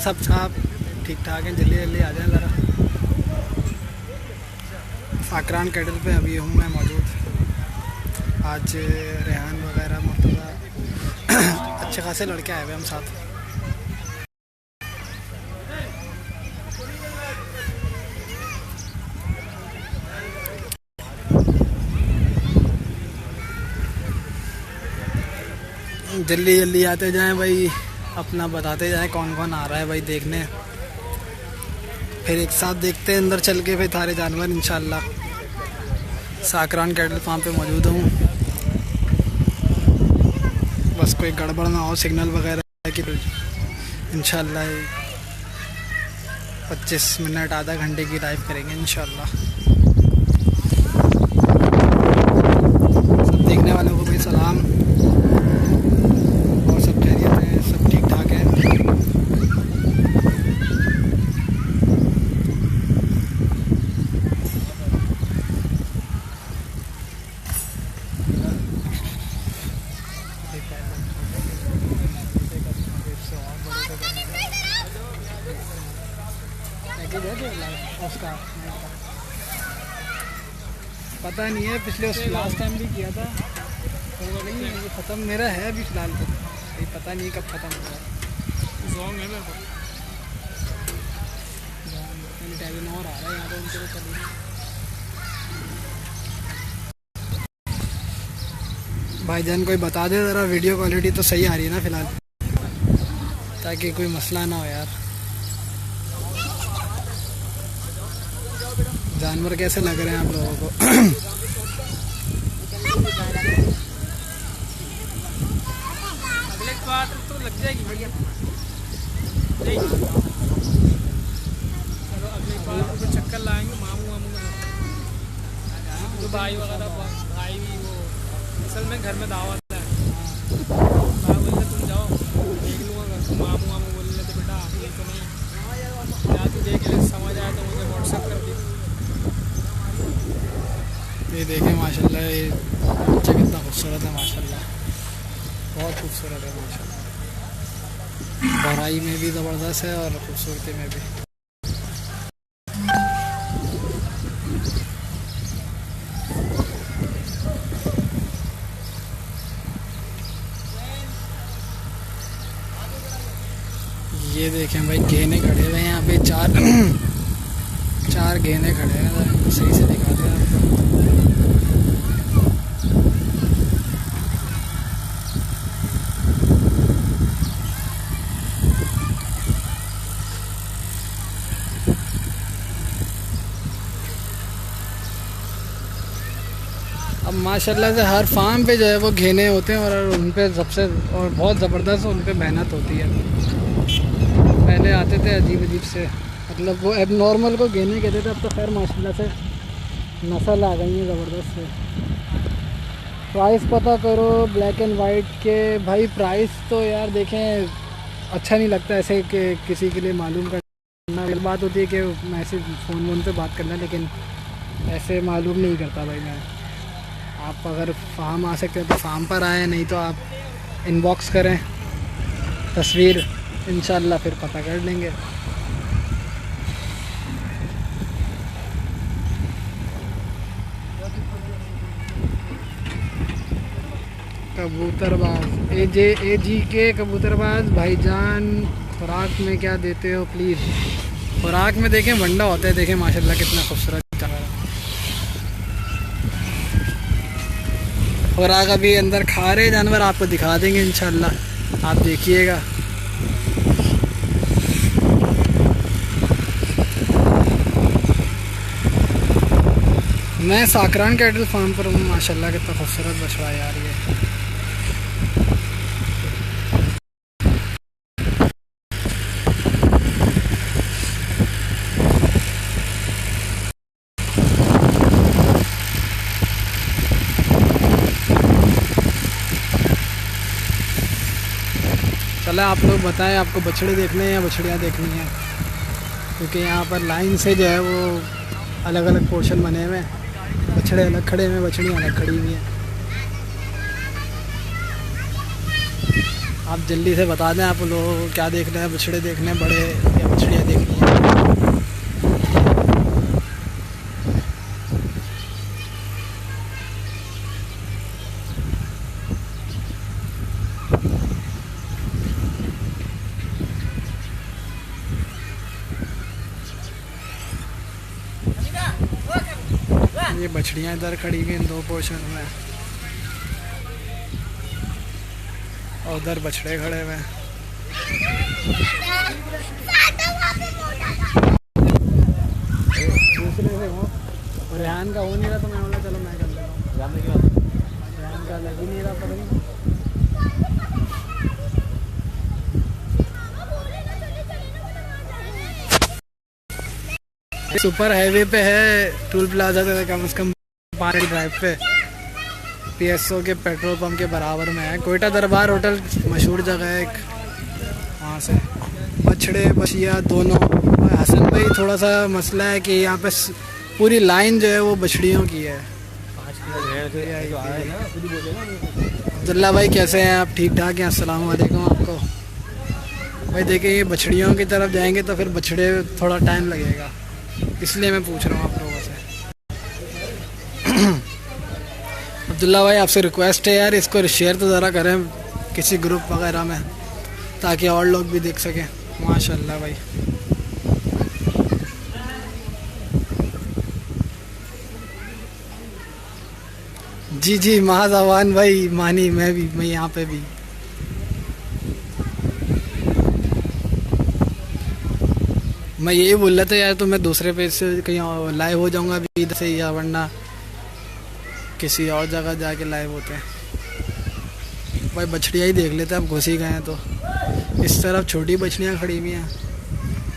सब साहब ठीक ठाक हैं, जल्दी जल्दी आ जाएं ज़रा। साकरान कैटल पे अभी हूँ मैं मौजूद। आज रेहान वगैरह मुर्तज़ा अच्छे खासे लड़के आए हुए हम साथ। जल्दी जल्दी आते जाएं भाई, अपना बताते जाएं कौन कौन आ रहा है भाई देखने। फिर एक साथ देखते हैं अंदर चल के फिर सारे जानवर इंशाल्लाह। साकरान कैटल फार्म पे मौजूद हूँ। बस कोई गड़बड़ ना हो सिग्नल वगैरह की, इंशाल्लाह 25 मिनट आधा घंटे की लाइव करेंगे इंशाल्लाह। सब देखने वालों को भी सलाम, और सब खैरियत है, सब ठीक ठाक है। उसका पता नहीं है, पिछले उस लास्ट टाइम भी किया था तो नहीं ख़त्म मेरा है अभी फ़िलहाल तो, ये पता नहीं कब ख़त्म होगा। जोंग है मेरे को, और आ रहा है यहाँ पे उनके तो चलिए। भाईजान कोई बता दे ज़रा, वीडियो क्वालिटी तो सही आ रही है ना फ़िलहाल, ताकि कोई मसला ना हो यार। जानवर कैसे लग रहे हैं आप लोगों को? अगले बार तो लग जाएगी भैया। चलो अगले बार तो चक्कर लाएंगे मामू वामू का, तो भाई वगैरह भाई भी वो असल में घर में दावत है। भाई बोलते तुम जाओ देख लूँगा, मामू वामू बोल रहे थे बेटा ये तो नहीं, या तू देख ले समझ आया तो मुझे व्हाट्सएप कर दी। ये देखें माशाल्लाह, ये बच्चा कितना खूबसूरत है माशाल्लाह, बहुत खूबसूरत है माशाल्लाह। बड़ाई में भी ज़बरदस्त है और खूबसूरती में भी। ये देखें भाई गेने खड़े हुए हैं यहाँ पे, चार गेने खड़े हैं, सही से दिखा दें आपको। अब माशाल्लाह से हर फार्म पे जो है वो घेने होते हैं, और उन पे सबसे और बहुत ज़बरदस्त उन पे मेहनत होती है। पहले आते थे अजीब अजीब से, मतलब वो एब नॉर्मल को घेने कहते थे, अब तो खैर माशाल्लाह से नस्ल आ गई है ज़बरदस्त से। प्राइस पता करो ब्लैक एंड वाइट के भाई, प्राइस तो यार देखें अच्छा नहीं लगता ऐसे कि किसी के लिए मालूम करना। एक बात होती है कि मैसेज फ़ोन पे बात करना, लेकिन ऐसे मालूम नहीं करता भाई मैं। आप अगर फार्म आ सकते हैं तो फार्म पर आए, नहीं तो आप इनबॉक्स करें तस्वीर, इंशाल्लाह फिर पता कर लेंगे। कबूतरबाज ए जी के कबूतरबाज भाईजान, खुराक में क्या देते हो प्लीज़? खुराक में देखें वंडा होता है, देखें माशाल्लाह कितना खूबसूरत चल रहा है। खुराक अभी अंदर खा रहे जानवर, आपको दिखा देंगे इंशाल्लाह, आप देखिएगा। मैं साकरान कैटल फार्म पर हूँ माशाल्लाह, कितना खूबसूरत बछड़ा है यार ये। चला आप लोग बताएं, आपको बछड़े देखने हैं या बछड़ियाँ देखनी हैं? क्योंकि यहाँ पर लाइन से जो है वो अलग अलग पोर्शन बने हुए हैं, बछड़े अलग खड़े हुए हैं, बछड़ियाँ अलग खड़ी हुई हैं। आप जल्दी से बता दें आप लोगों को क्या देखना है, बछड़े देखने हैं बड़े या बछड़ियाँ देखनी है। ये बछड़ियाँ इधर खड़ी हुई हैं 2 पोर्शन में, और उधर बछड़े खड़े हुए हैं। दूसरे से हो रेहान का हो नहीं रहा तो मैं बोला चलो मैं कर लेता हूँ। रेहान का लग ही नहीं रहा, पता नहीं। सुपर हाईवे पे है, टूल प्लाजा से कम से कम 5 ड्राइव पे, PSO के पेट्रोल पंप के बराबर में है। कोयटा दरबार होटल मशहूर जगह है एक, वहाँ से बछड़े बछिया दोनों। हसन भाई थोड़ा सा मसला है कि यहाँ पे पूरी लाइन जो है वो बछड़ियों की है। अब्दुल्ला भाई कैसे हैं आप? ठीक ठाक हैं? अस्सलाम वालेकुम आपको। भाई देखिए ये बछड़ियों की तरफ जाएंगे तो फिर बछड़े थोड़ा टाइम लगेगा, इसलिए मैं पूछ रहा हूँ आप लोगों से। अब्दुल्ला भाई आपसे रिक्वेस्ट है यार, इसको शेयर तो ज़रा करें किसी ग्रुप वगैरह में, ताकि और लोग भी देख सकें। माशाल्लाह भाई। जी जी महाजवान भाई, मानी मैं यहाँ पे भी। मैं यही बोल रहा था यार, तो मैं दूसरे पेज से कहीं लाइव हो जाऊंगा अभी इधर से, या वरना किसी और जगह जाके लाइव होते हैं। भाई बछड़ियाँ ही देख लेते हैं, अब घुस ही गए हैं तो। इस तरफ छोटी बछड़ियाँ खड़ी हुई हैं,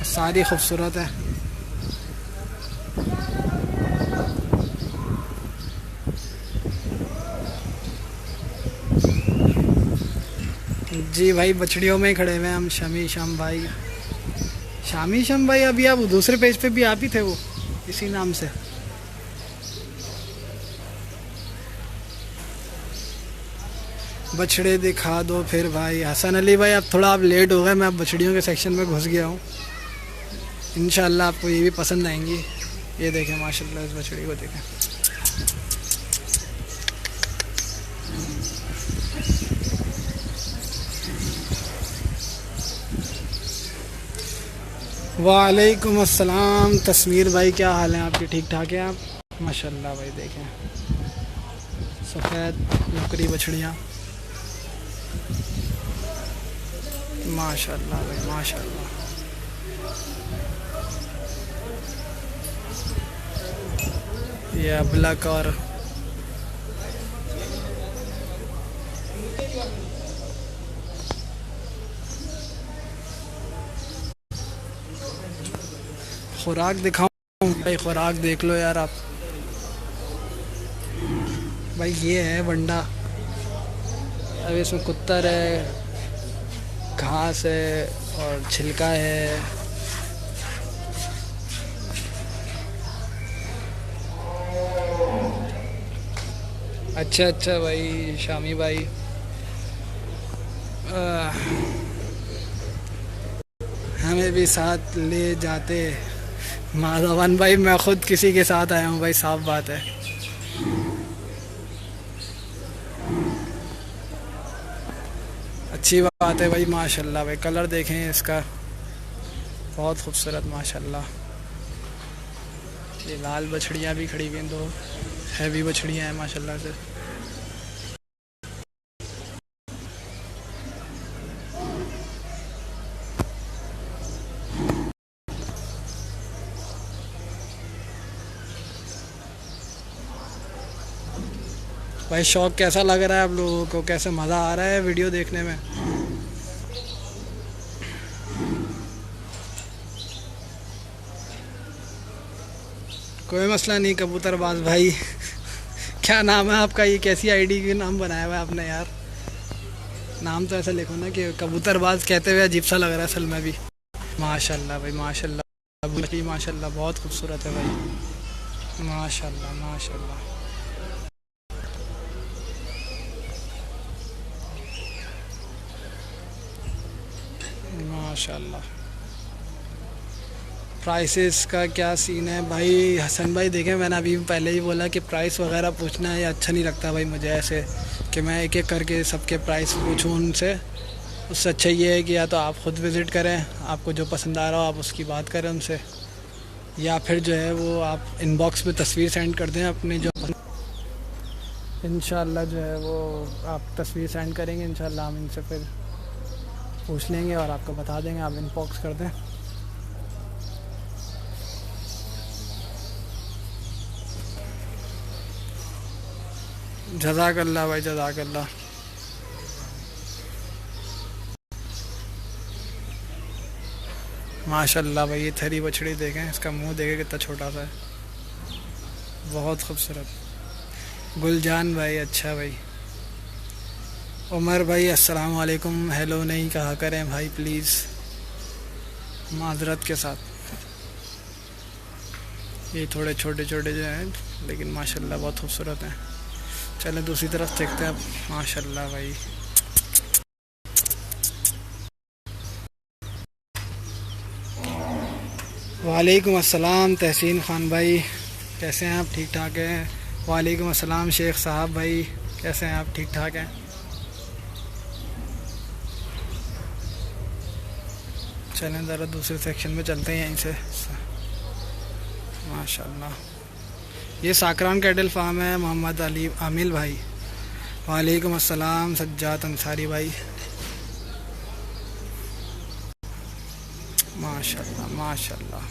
सारी खूबसूरत है। जी भाई बछड़ियों में ही खड़े हुए हैं हम। शमी शम भाई, शामी शम भाई अभी आप दूसरे पेज पे भी आप ही थे, वो इसी नाम से। बछड़े दिखा दो फिर भाई। हसन अली भाई अब थोड़ा आप लेट हो गए, मैं अब बछड़ियों के सेक्शन में घुस गया हूँ। इंशाल्लाह आपको ये भी पसंद आएंगी। ये देखें माशाल्लाह, इस बछड़ी को देखें। वालेकुम अस्सलाम तस्मीर भाई, क्या हाल है आपके? ठीक ठाक है आप? माशाल्लाह भाई देखें सफ़ेद नुकरी बछड़ियाँ, माशाल्लाह भाई माशाल्लाह। ये अबलक और खुराक दिखाऊं भाई? खुराक देख लो यार आप भाई। ये है वंडा, अब इसमें कुत्तर है, घास है और छिलका है। अच्छा अच्छा भाई शामी भाई, हमें भी साथ ले जाते। माधवन भाई मैं खुद किसी के साथ आया हूँ भाई, साफ बात है। अच्छी बात है भाई माशाल्लाह भाई। कलर देखें इसका, बहुत खूबसूरत माशाल्लाह। ये लाल बछड़ियाँ भी खड़ी हुई हैं, 2 हैवी बछड़ियाँ हैं माशाल्लाह से। भाई शौक कैसा लग रहा है आप लोगों को? कैसे मज़ा आ रहा है वीडियो देखने में? कोई मसला नहीं कबूतरबाज भाई। क्या नाम है आपका? ये कैसी आईडी के नाम बनाया हुआ है आपने यार? नाम तो ऐसा लिखो ना कि कबूतरबाज कहते हुए अजीब सा लग रहा है असल में भी। माशाल्लाह भाई माशाल्लाह, माशाल्लाह बहुत खूबसूरत है भाई, माशाल्लाह माशाल्लाह। माशाल्लाह। प्राइसेस का क्या सीन है भाई? हसन भाई देखें, मैंने अभी पहले ही बोला कि प्राइस वगैरह पूछना है अच्छा नहीं लगता भाई मुझे, ऐसे कि मैं एक एक करके सबके प्राइस पूछूं उनसे। उससे अच्छा ये है कि या तो आप ख़ुद विज़िट करें, आपको जो पसंद आ रहा हो आप उसकी बात करें उनसे, या फिर जो है वो आप इनबॉक्स में तस्वीर सेंड कर दें अपने जो, इंशाल्लाह जो है वो आप तस्वीर सेंड करेंगे, इंशाल्लाह हम इनसे फिर पूछ लेंगे और आपको बता देंगे, आप इनबॉक्स कर दें। जज़ाकल्लाह भाई, जज़ाकल्लाह। माशाल्लाह भाई, ये थरी बछड़ी देखें, इसका मुंह देखें कितना छोटा सा है, बहुत खूबसूरत। गुलजान भाई, अच्छा भाई। उमर भाई अस्सलाम वालेकुम, हेलो नहीं कहा करें भाई प्लीज़, माजरत के साथ। ये थोड़े छोटे छोटे जो हैं लेकिन माशाल्लाह बहुत खूबसूरत हैं। चलें दूसरी तरफ देखते हैं अब। माशाल्लाह भाई, वालेकुम अस्सलाम तहसीन ख़ान भाई, कैसे हैं आप? ठीक ठाक हैं? वालेकुम अस्सलाम शेख साहब भाई, कैसे हैं आप? ठीक ठाक हैं? चलें ज़रा दूसरे सेक्शन में चलते हैं यहीं से। माशाल्लाह, ये साकरान कैटल फार्म है। मोहम्मद अली आमिल भाई, वालेकुम अस्सलाम सज्जाद अंसारी भाई, माशाल्लाह माशाल्लाह।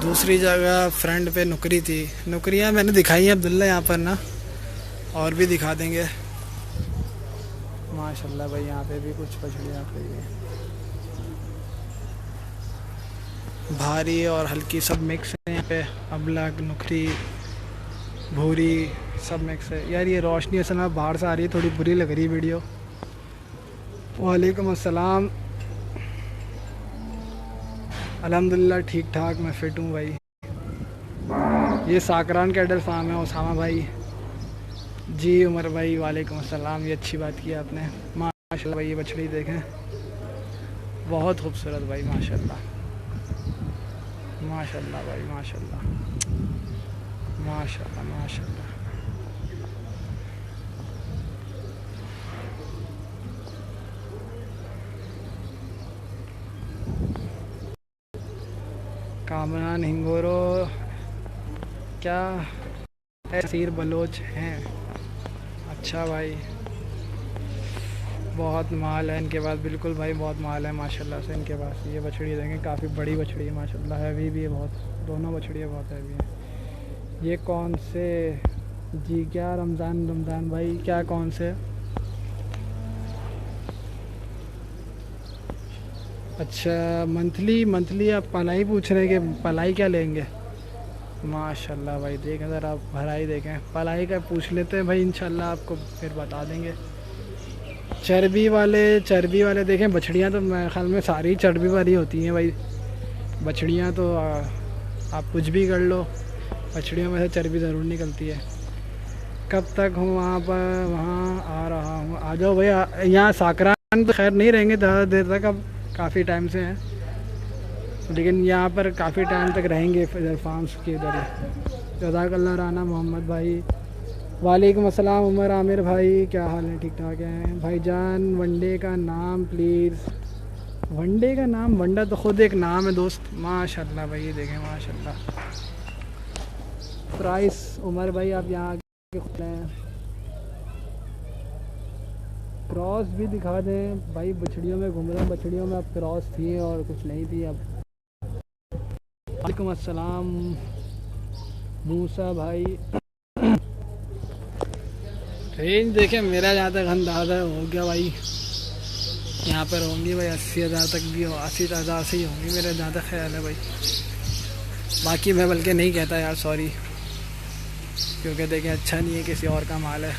दूसरी जगह फ्रंट पे नुकरी थी, नुकरियाँ मैंने दिखाई हैं अब्दुल्ला यहाँ पर ना, और भी दिखा देंगे। माशाल्लाह भाई, यहाँ पे भी कुछ बछड़ियाँ पे भी भारी और हल्की सब मिक्स है यहाँ पे, अबलग नुकरी भूरी सब मिक्स है। यार ये रोशनी असल में बाहर से आ रही है, थोड़ी बुरी लग रही है वीडियो। वालेकुम अस्सलाम, अल्हम्दुलिल्लाह ठीक ठाक, मैं फ़िट हूँ भाई। ये साकरान कैटल फार्म है उसामा भाई जी। उमर भाई वालेकुम अस्सलाम, ये अच्छी बात की आपने। माशाल्लाह भाई, ये बछड़ी देखें, बहुत खूबसूरत भाई, माशाल्लाह माशाल्लाह भाई, माशाल्लाह माशाल्लाह माशाल्लाह। कामरान हिंगोरो क्या तहसीर बलोच हैं? अच्छा भाई, बहुत माल है इनके पास, बिल्कुल भाई बहुत माल है माशाल्लाह से इनके पास। ये बछड़ी देखें, काफ़ी बड़ी बछड़ी है माशाल्लाह, हैवी भी है बहुत, दोनों बछड़ियाँ बहुत हैवी हैं। ये कौन से जी? क्या रमज़ान भाई, क्या कौन से? अच्छा मंथली आप पलाई पूछ रहे हैं कि पलाई क्या लेंगे? माशाल्लाह भाई, देखें ज़रा आप भराई देखें, पलाई का पूछ लेते हैं भाई, इंशाल्लाह आपको फिर बता देंगे। चर्बी वाले देखें, बछड़ियाँ तो मेरे ख्याल में सारी चर्बी वाली होती हैं भाई। बछड़ियाँ तो आप कुछ भी कर लो, बछड़ियों में से चर्बी ज़रूर निकलती है। कब तक हूँ वहाँ पर? वहाँ आ रहा हूँ, आ जाओ भैया। यहाँ साकरान तो खैर नहीं रहेंगे ज़्यादा देर तक, अब काफ़ी टाइम से हैं, लेकिन यहाँ पर काफ़ी टाइम तक रहेंगे इधर फार्म्स के इधर ही। जज़ाकल्लाह राना मोहम्मद भाई, वालेकुम अस्सलाम उमर आमिर भाई, क्या हाल है? ठीक ठाक हैं भाईजान। वनडे का नाम प्लीज़। वनडे का नाम? वंडा तो ख़ुद एक नाम है दोस्त। माशाल्लाह भाई, ये देखें माशाल्लाह। प्राइस उमर भाई आप यहाँ आके खुद हैं, क्रॉस भी दिखा दें भाई। बछड़ियों में घूम रहे हैं, बछड़ियों में अब क्रॉस थी और कुछ नहीं थी अब। वालेकुम अस्सलाम मूसा भाई। रेंज देखें, मेरा जहाँ तक अंदाज़ा हो गया भाई, यहाँ पर होंगी भाई 80,000 तक भी हो, 80,000 से ही होंगी मेरा जहाँ तक ख्याल है भाई। बाकी मैं बल्कि नहीं कहता यार, सॉरी, क्योंकि देखें अच्छा नहीं है, किसी और का माल है।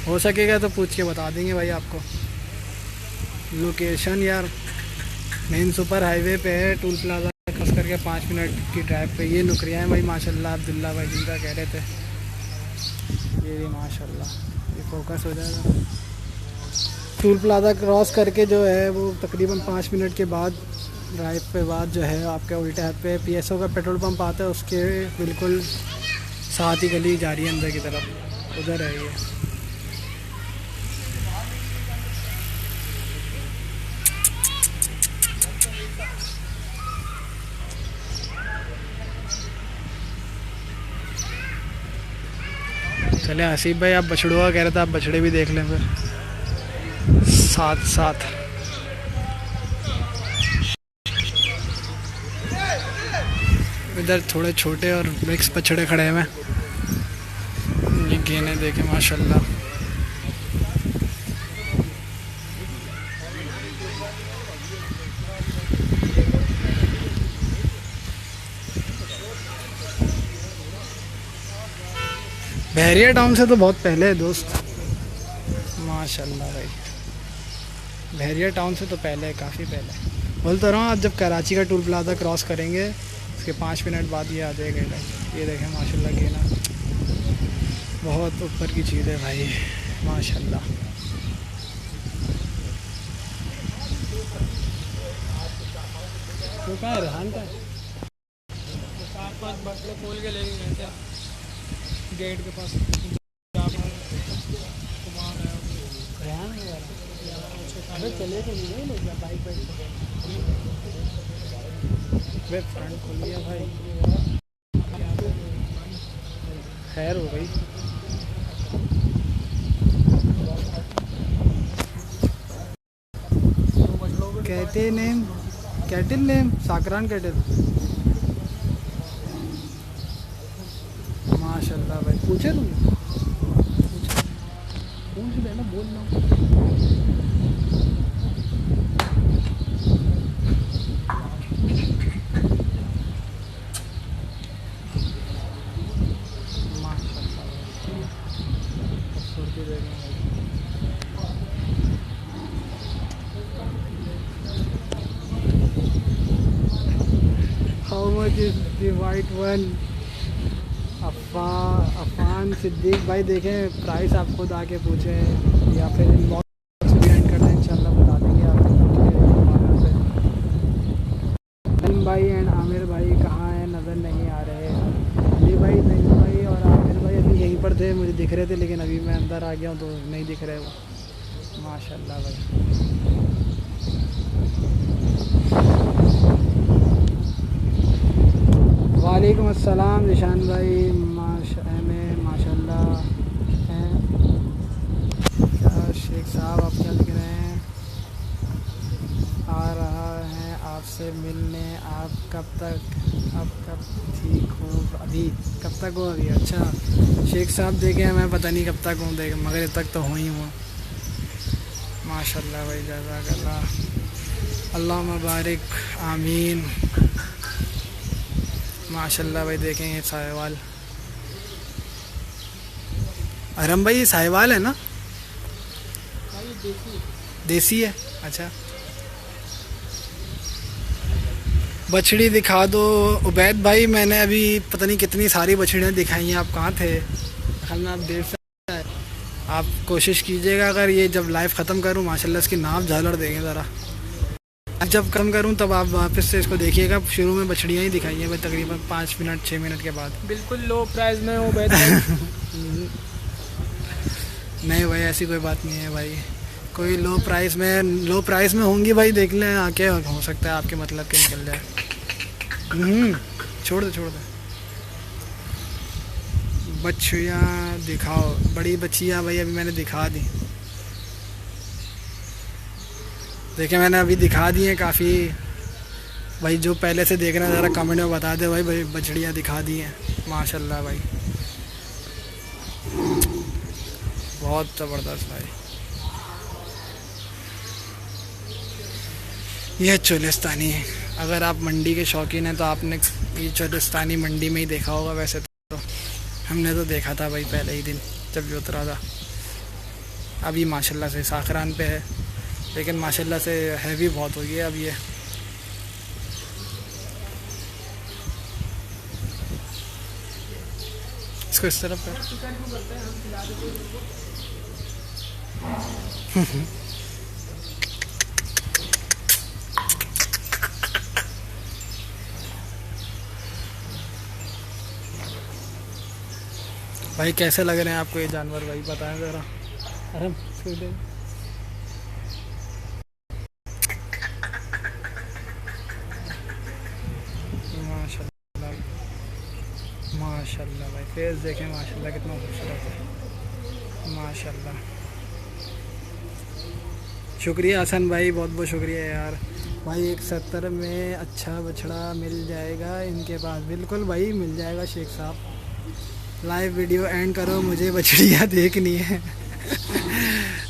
हो सकेगा तो पूछ के बता देंगे भाई आपको। लोकेशन यार मेन सुपर हाईवे पे है, टूल प्लाजा खस करके 5 मिनट की ड्राइव पे। ये नुकरियाँ हैं भाई माशाल्लाह, अब्दुल्ला भाई जिनका कह रहे थे। ये भी माशाल्लाह, ये फोकस हो जाएगा। टूल प्लाजा क्रॉस करके जो है वो तकरीबन 5 मिनट के बाद ड्राइव पे बाद जो है आपके उल्टे हाथ पे पीएसओ का पेट्रोल पंप आता है, उसके बिल्कुल साथ ही गली जा रही है अंदर की तरफ, उधर है ये। चले आसिफ भाई, आप बछड़ुआ कह रहे थे, आप बछड़े भी देख लें फिर साथ साथ। इधर थोड़े छोटे और मिक्स बछड़े खड़े हुए, ये गेने देखे माशाल्लाह। बहरिया टाउन से तो बहुत पहले है दोस्त, माशाल्लाह भाई। बहरिया टाउन से तो पहले है, काफ़ी पहले। बोलता रहा हूँ, आप जब कराची का टूल प्लाजा क्रॉस करेंगे उसके 5 मिनट बाद ये आ जाएगा इधर। ये देखें माशाल्लाह गेना, बहुत ऊपर की चीज़ है भाई माशाल्लाह। तो कहाँ है रेहान का? 4-5 बछड़े खोल के लेके गए थे गेट के पास। अरे चले तो नहीं लोग बाइक वे फ्रंट खोल लिया भाई, खैर हो गई। कहते नेम कैटिल नेम साकरान कैटिल माशाल्लाह भाई। पूछे तुम? पूछ लेना, बोल लो। माशाल्लाह खूबसूरती देखें भाई। How much is the white one? Afaan Siddique भाई देखें, प्राइस आप खुद आके पूछें या फिर इनबॉक्स भी एंड कर दें, इंशाल्लाह बता देंगे आपको। अलीम भाई एंड आमिर भाई कहाँ हैं? नज़र नहीं आ रहे। अली भाई, नईम भाई और आमिर भाई अभी यहीं पर थे, मुझे दिख रहे थे, लेकिन अभी मैं अंदर आ गया हूँ तो नहीं दिख रहे वो। माशाल्लाह भाई। वालेकुम अस्सलाम निशान भाई, माशाल्लाह हैं। क्या शेख साहब आप क्या लिख रहे हैं? आ रहा है आपसे मिलने, आप कब ठीक हो? अभी कब तक हो? अभी अच्छा शेख साहब देखें, मैं पता नहीं कब तक हूँ, देखें मगर तक तो हो ही हूँ माशाल्लाह भाई। जज़ाकल्लाह, अल्लाह मुबारक, आमीन माशाल्लाह भाई। देखें ये साहिवाल, अरम भाई ये साहिवाल है ना? देसी है, अच्छा। बछड़ी दिखा दो उबैद भाई, मैंने अभी पता नहीं कितनी सारी बछड़ियाँ दिखाई हैं। आप कहाँ थे? ख्याल में आप देर से आए। आप कोशिश कीजिएगा, अगर ये जब लाइव ख़त्म करूँ माशाल्लाह इसकी नाप झालर देंगे ज़रा। जब कम करूं तब आप वापस से इसको देखिएगा। शुरू में बछड़ियाँ ही दिखाई हैं भाई, तकरीबन 5 मिनट 6 मिनट के बाद। बिल्कुल लो प्राइस में हो नहीं भाई, ऐसी कोई बात नहीं है भाई, कोई लो प्राइस में होंगी भाई, देख लें आके, हो सकता है आपके मतलब के निकल जाए। छोड़ दे। बछड़ियाँ दिखाओ, बड़ी बच्चियाँ भाई अभी मैंने दिखा दी। देखिए मैंने अभी दिखा दी हैं काफ़ी भाई। जो पहले से देख रहे हैं ज़रा कमेंट में बता दे भाई बछड़ियाँ दिखा दी हैं माशाल्लाह भाई, बहुत ज़बरदस्त भाई। यह चोलिस्तानी है, अगर आप मंडी के शौकीन हैं तो आपने ये चोलिस्तानी मंडी में ही देखा होगा। वैसे तो हमने तो देखा था भाई पहले ही दिन जब भी उतरा था। अभी माशाल्लाह से साखरान पे है, लेकिन माशाल्लाह से हैवी बहुत हो गया अब ये। इसको इस तरफ कर। भाई कैसे लग रहे हैं आपको ये जानवर भाई, बताएं ज़रा। अरे माशाल्लाह माशाल्लाह भाई, फेस देखें माशाल्लाह कितना खूबसूरत है माशाल्लाह। शुक्रिया हसन भाई, बहुत बहुत शुक्रिया यार भाई। 170 में अच्छा बछड़ा मिल जाएगा इनके पास? बिल्कुल भाई मिल जाएगा शेख साहब। लाइव वीडियो एंड करो, मुझे बछड़ियाँ देखनी है।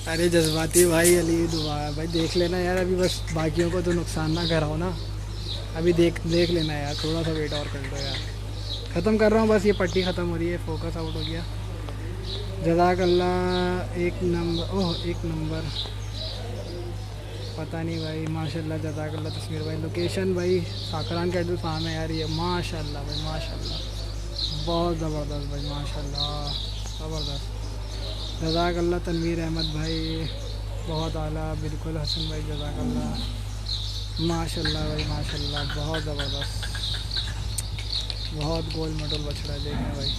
अरे जज्बाती भाई, अली दुआ भाई, देख लेना यार, अभी बस बाकियों को तो नुकसान ना कराओ ना, अभी देख लेना यार, थोड़ा सा वेट और कर दो यार। ख़त्म कर रहा हूँ बस, ये पट्टी ख़त्म हो रही है, फोकस आउट हो गया। जज़ाकल्लाह, एक नंबर, ओह एक नंबर, पता नहीं भाई, माशाल्लाह जज़ाकल्लाह तस्वीर भाई। लोकेशन भाई साकरान कैटल फार्म है यार ये, माशाल्लाह भाई माशाल्लाह, बहुत ज़बरदस्त भाई माशाल्लाह, ज़बरदस्त। जज़ाकल्लाह तनवीर अहमद भाई, बहुत आला, बिल्कुल हसन भाई जज़ाकल्लाह माशाल्लाह भाई माशाल्लाह, बहुत ज़बरदस्त, बहुत गोल मेडल बछड़ा देखें भाई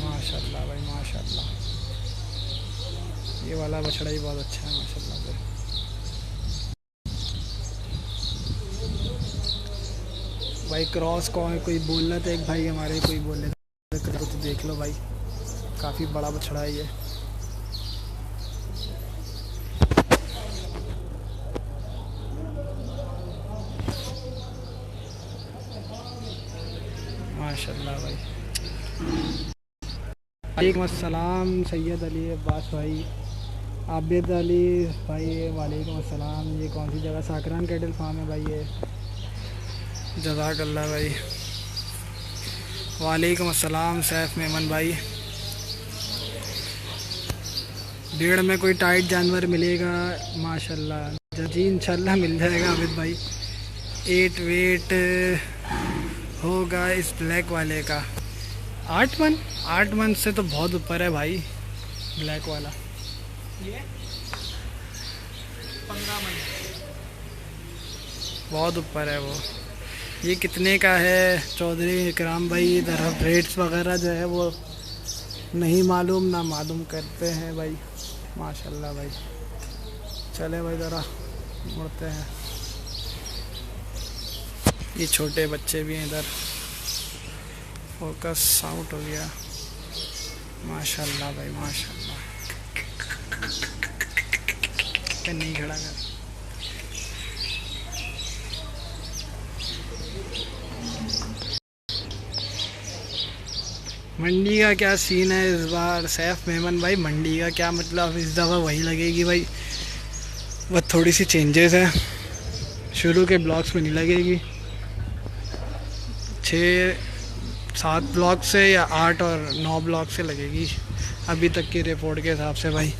माशाल्लाह भाई माशाल्लाह। ये वाला बछड़ा ही बहुत अच्छा है माशाल्लाह भाई। भाई क्रॉस कौन, कोई बोल रहा था एक भाई हमारे, कोई बोल रहे थे तो देख लो भाई, काफ़ी बड़ा बछड़ा है ये। माशाल्लाह भाई। वालेकुम अस्सलाम सैयद अली अब्बास भाई, आबिद अली भाई, वालेकुम अस्सलाम। ये कौन सी जगह? साकरान कैटल फार्म है भाई ये। जज़ाकल्लाह भाई, वालेकुम अस्सलाम सैफ मेमन भाई। भीड़ में कोई टाइट जानवर मिलेगा माशाल्लाह जी, इंशाल्लाह मिल जाएगा आबिद भाई। 8 वेट होगा इस ब्लैक वाले का? 8 मन से तो बहुत ऊपर है भाई ब्लैक वाला, ये 15 मन बहुत ऊपर है वो। ये कितने का है चौधरी इकराम भाई? इधर रेट्स वगैरह जो है वो नहीं मालूम, ना मालूम करते हैं भाई माशाल्लाह भाई। चले भाई ज़रा मुड़ते हैं, ये छोटे बच्चे भी हैं इधर, फोकस आउट हो गया माशाल्लाह भाई माशाल्लाह। नहीं खड़ा कर, मंडी का क्या सीन है इस बार सैफ मेमन भाई? मंडी का क्या मतलब, इस दफ़ा वही लगेगी भाई, बस थोड़ी सी चेंजेस है, शुरू के ब्लॉक्स में नहीं लगेगी। 6-7 ब्लॉक से या 8 और 9 ब्लॉक से लगेगी अभी तक की रिपोर्ट के हिसाब से भाई।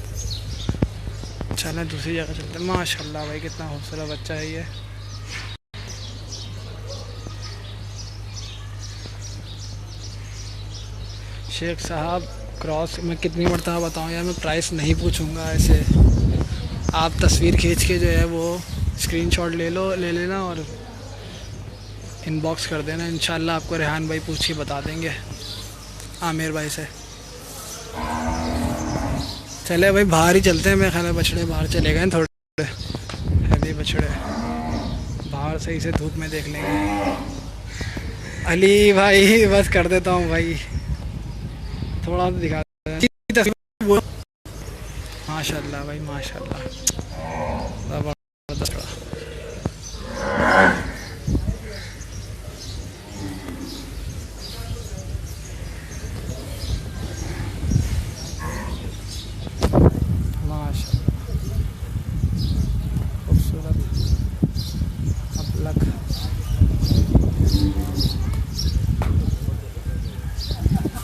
चलें दूसरी जगह चलते हैं। माशाल्लाह भाई कितना खूबसूरत बच्चा है ये। शेख साहब क्रॉस मैं कितनी मरतबा बताऊँ यार, मैं प्राइस नहीं पूछूंगा ऐसे, आप तस्वीर खींच के जो है वो स्क्रीनशॉट ले लेना और इनबॉक्स कर देना, इंशाल्लाह आपको रेहान भाई पूछ के बता देंगे आमिर भाई से। चले भाई बाहर ही चलते हैं, मेरे ख्याल में बछड़े बाहर चले गए थोड़े, हैवी बछड़े बाहर सही से धूप में देख लेंगे। अली भाई बस कर देता हूँ भाई, थोड़ा सा दिखा वो। माशाल्लाह भाई माशाल्लाह, ज़बरदस्त।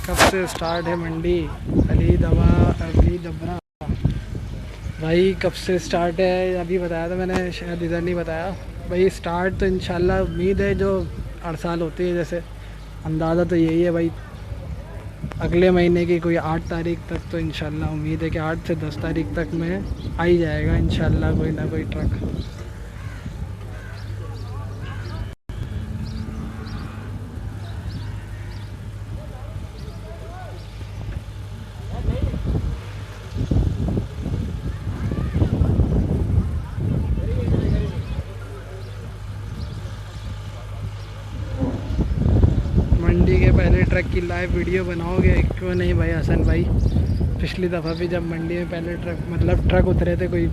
कब से स्टार्ट है मंडी? अली दबरा भाई कब से स्टार्ट है अभी बताया था मैंने, शायद इधर नहीं बताया भाई। स्टार्ट तो इंशाल्लाह उम्मीद है जो हर साल होती है, जैसे अंदाज़ा तो यही है भाई अगले महीने की कोई 8 तारीख तक तो इंशाल्लाह उम्मीद है कि 8 से 10 तारीख तक में आ ही जाएगा इंशाल्लाह कोई ना कोई ट्रक। मंडी के पहले ट्रक की लाइव वीडियो बनाओगे क्यों नहीं भाई हसन भाई? पिछली दफ़ा भी जब मंडी में पहले ट्रक उतरे थे, कोई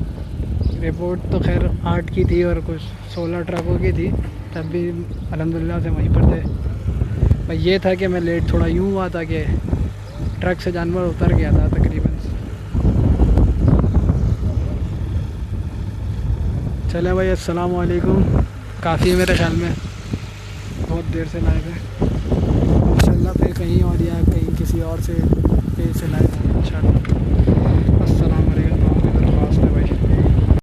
रिपोर्ट तो खैर 8 की थी और कुछ 16 ट्रकों की थी, तब भी अल्हम्दुलिल्लाह से वहीं पर थे। भाई ये था कि मैं लेट थोड़ा यूँ हुआ था कि ट्रक से जानवर उतर गया था तकरीबन। चले भाई, अस्सलाम वालेकुम। काफ़ी मेरे ख्याल में बहुत देर से लाए थे, इंशाल्लाह फिर कहीं और या कहीं किसी और से पेज से लाए थे इंशाल्लाह।